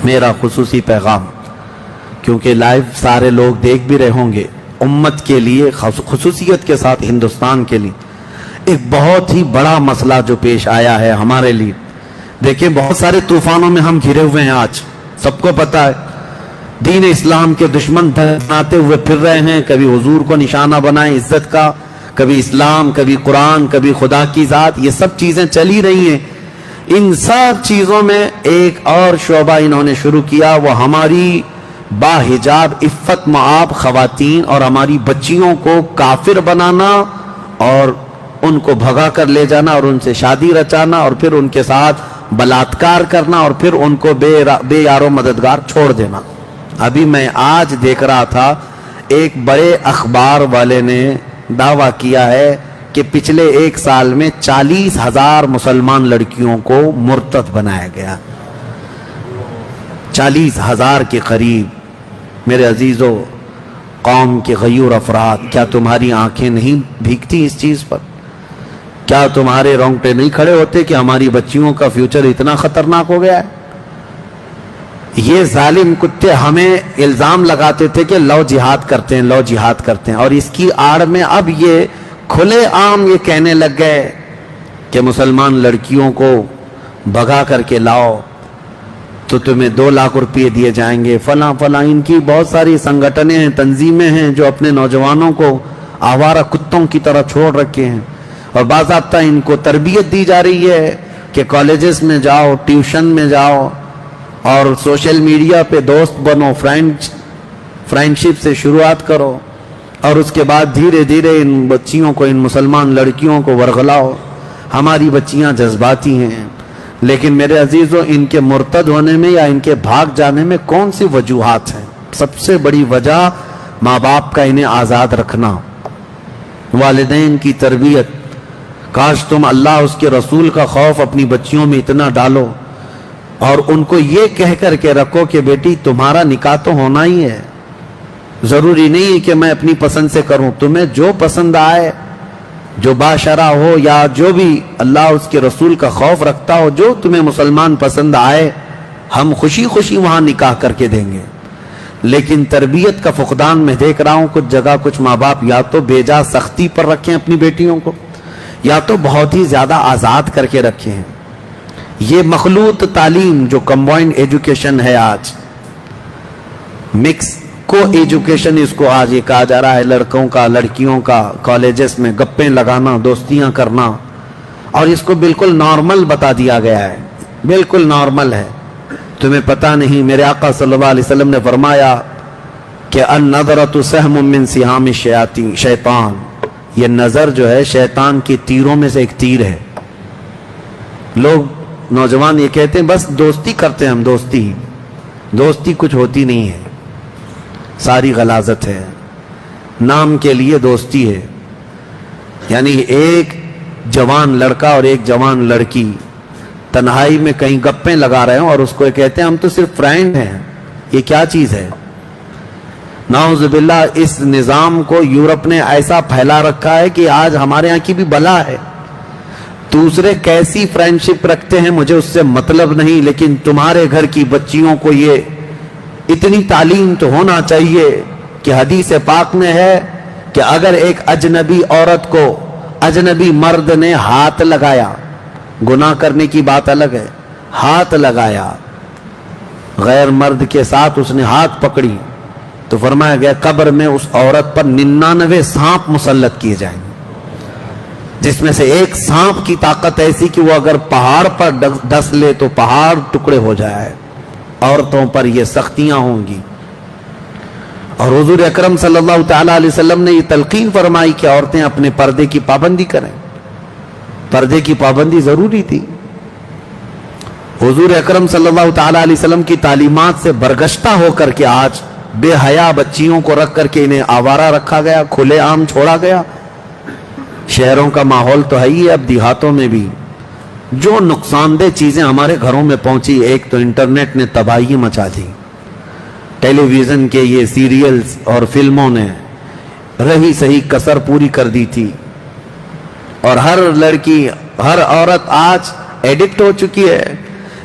میرا خصوصی پیغام، کیونکہ لائیو سارے لوگ دیکھ بھی رہے ہوں گے، امت کے لیے خصوصیت کے ساتھ ہندوستان کے لیے ایک بہت ہی بڑا مسئلہ جو پیش آیا ہے ہمارے لیے. دیکھیں بہت سارے طوفانوں میں ہم گھرے ہوئے ہیں، آج سب کو پتا ہے دین اسلام کے دشمن بناتے ہوئے پھر رہے ہیں. کبھی حضور کو نشانہ بنائیں عزت کا، کبھی اسلام، کبھی قرآن، کبھی خدا کی ذات، یہ سب چیزیں چلی رہی ہیں. ان سب چیزوں میں ایک اور شعبہ انہوں نے شروع کیا، وہ ہماری باحجاب عفت معاب خواتین اور ہماری بچیوں کو کافر بنانا اور ان کو بھگا کر لے جانا اور ان سے شادی رچانا اور پھر ان کے ساتھ بلاత్కాر کرنا اور پھر ان کو بے یار و مددگار چھوڑ دینا. ابھی میں آج دیکھ رہا تھا ایک بڑے اخبار والے نے دعویٰ کیا ہے کہ پچھلے 1 سال میں 40,000 مسلمان لڑکیوں کو مرتد بنایا گیا. 40,000 کے قریب. میرے عزیزو، قوم کے غیور افراد، کیا تمہاری آنکھیں نہیں بھیگتی اس چیز پر؟ کیا تمہارے رونگٹے نہیں کھڑے ہوتے کہ ہماری بچیوں کا فیوچر اتنا خطرناک ہو گیا ہے؟ یہ ظالم کتے ہمیں الزام لگاتے تھے کہ لو جہاد کرتے ہیں، لو جہاد کرتے ہیں، اور اس کی آڑ میں اب یہ کھلے عام یہ کہنے لگ گئے کہ مسلمان لڑکیوں کو بھگا کر کے لاؤ تو تمہیں 2 لاکھ روپے دیے جائیں گے، فلاں فلاں. ان کی بہت ساری سنگٹنیں ہیں، تنظیمیں ہیں جو اپنے نوجوانوں کو آوارہ کتوں کی طرح چھوڑ رکھے ہیں، اور باضابطہ ان کو تربیت دی جا رہی ہے کہ کالجز میں جاؤ، ٹیوشن میں جاؤ اور سوشل میڈیا پہ دوست بنو، فرینڈشپ سے شروعات کرو، اور اس کے بعد دھیرے دھیرے ان بچیوں کو، ان مسلمان لڑکیوں کو ورغلاؤ. ہماری بچیاں جذباتی ہیں، لیکن میرے عزیزوں ان کے مرتد ہونے میں یا ان کے بھاگ جانے میں کون سی وجوہات ہیں؟ سب سے بڑی وجہ ماں باپ کا انہیں آزاد رکھنا، والدین کی تربیت. کاش تم اللہ اس کے رسول کا خوف اپنی بچیوں میں اتنا ڈالو اور ان کو یہ کہہ کر کے رکھو کہ بیٹی تمہارا نکاح تو ہونا ہی ہے، ضروری نہیں کہ میں اپنی پسند سے کروں، تمہیں جو پسند آئے، جو باشرہ ہو یا جو بھی اللہ اس کے رسول کا خوف رکھتا ہو، جو تمہیں مسلمان پسند آئے، ہم خوشی خوشی وہاں نکاح کر کے دیں گے. لیکن تربیت کا فقدان میں دیکھ رہا ہوں کچھ جگہ کچھ ماں باپ یا تو بے جا سختی پر رکھیں اپنی بیٹیوں کو، یا تو بہت ہی زیادہ آزاد کر کے رکھے ہیں. یہ مخلوط تعلیم جو کمبائنڈ ایجوکیشن ہے، آج مکس کو ایجوکیشن اس کو آج یہ کہا جا رہا ہے، لڑکوں کا لڑکیوں کا کالجز میں گپیں لگانا، دوستیاں کرنا، اور اس کو بالکل نارمل بتا دیا گیا ہے، بالکل نارمل ہے. تمہیں پتہ نہیں میرے آقا صلی اللہ علیہ وسلم نے فرمایا کہ النظرۃ سہم من سہام الشیطان، یہ نظر جو ہے شیطان کی تیروں میں سے ایک تیر ہے. لوگ نوجوان یہ کہتے ہیں بس دوستی کرتے ہیں ہم، دوستی کچھ ہوتی نہیں ہے، ساری غلاظت ہے، نام کے لیے دوستی ہے. یعنی ایک جوان لڑکا اور ایک جوان لڑکی تنہائی میں کہیں گپیں لگا رہے ہوں اور اس کو کہتے ہیں ہم تو صرف فرینڈ ہیں. یہ کیا چیز ہے؟ نعوذ باللہ. اس نظام کو یورپ نے ایسا پھیلا رکھا ہے کہ آج ہمارے یہاں کی بھی بلا ہے. دوسرے کیسی فرینڈشپ رکھتے ہیں مجھے اس سے مطلب نہیں، لیکن تمہارے گھر کی بچیوں کو یہ اتنی تعلیم تو ہونا چاہیے کہ حدیث پاک میں ہے کہ اگر ایک اجنبی عورت کو اجنبی مرد نے ہاتھ لگایا، گناہ کرنے کی بات الگ ہے، ہاتھ لگایا غیر مرد کے ساتھ، اس نے ہاتھ پکڑی تو فرمایا گیا قبر میں اس عورت پر 99 سانپ مسلط کیے جائیں گے، جس میں سے ایک سانپ کی طاقت ایسی کہ وہ اگر پہاڑ پر ڈس لے تو پہاڑ ٹکڑے ہو جائے. عورتوں پر یہ سختیاں ہوں گی. اور حضور اکرم صلی اللہ تعالی علیہ وسلم نے یہ تلقین فرمائی کہ عورتیں اپنے پردے کی پابندی کریں. پردے کی پابندی ضروری تھی. حضور اکرم صلی اللہ تعالی علیہ وسلم کی تعلیمات سے برگشتہ ہو کر کے آج بے حیا بچیوں کو رکھ کر کے انہیں آوارہ رکھا گیا، کھلے عام چھوڑا گیا. شہروں کا ماحول تو ہے ہی، اب دیہاتوں میں بھی جو نقصان دہ چیزیں ہمارے گھروں میں پہنچی. ایک تو انٹرنیٹ نے تباہی مچا دی، ٹیلی ویژن کے یہ سیریلز اور فلموں نے رہی صحیح کسر پوری کر دی تھی، اور ہر لڑکی ہر عورت آج ایڈکٹ ہو چکی ہے.